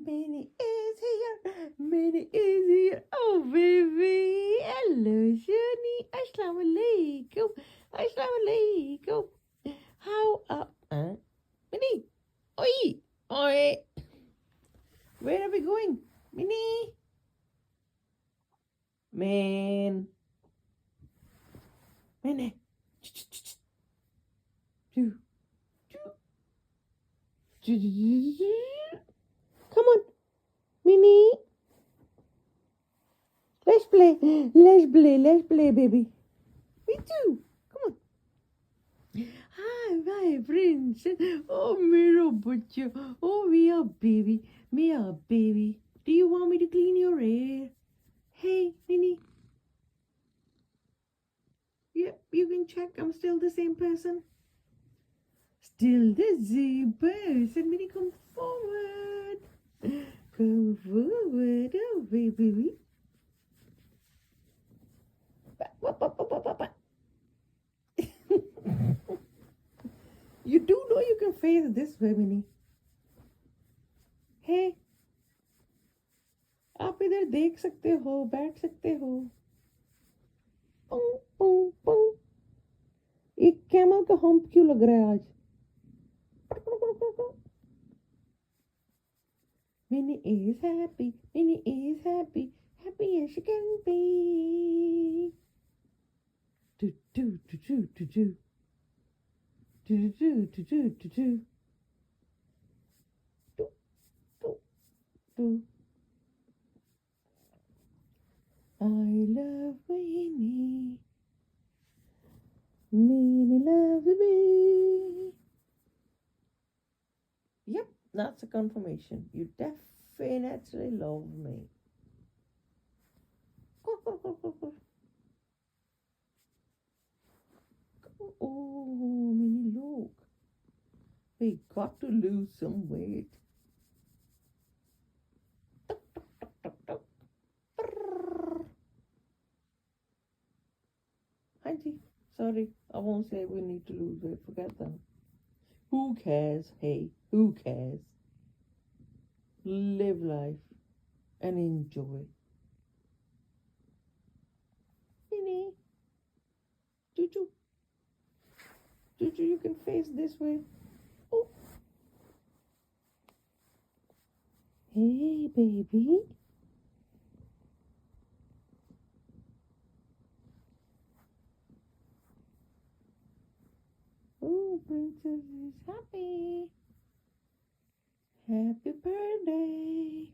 Minnie is here. Minnie is here. Oh, baby. Hello, Shani. Assalamu alaikum. Assalamu alaikum. How up? Minnie. Oi. Oi. Where are we going? Minnie. Man. Minnie. Choo. Come on, Minnie. Let's play. Let's play, baby. Me too. Come on. Hi, my friends. Oh, Miro Butcher. Oh, we are baby. Me are baby. Do you want me to clean your hair? Hey, Minnie. Yep, you can check. I'm still the same person. Still the same person. Minnie, come forward. Come forward. Oh, baby. You do know you can face this way, Minnie. Hey, आप इधर देख सकते हो, बैठ सकते हो. पुंग पुंग पुंग. एक camel का हम्प क्यों लग रहा है आज? Minnie is happy. Minnie is happy. Happy as she can be. Do do do do do do. Do do do do do do. Do do do. I love Minnie. Minnie loves me. Yep, that's a confirmation. You definitely love me. Oh, Minnie, look. We got to lose some weight. Auntie, sorry, I won't say we need to lose weight. Forget that. Who cares? Hey, who cares? Live life and enjoy. Minnie, Juju, Juju, you can face this way. Oh. Hey, baby. Oh, Princess is happy. Happy birthday.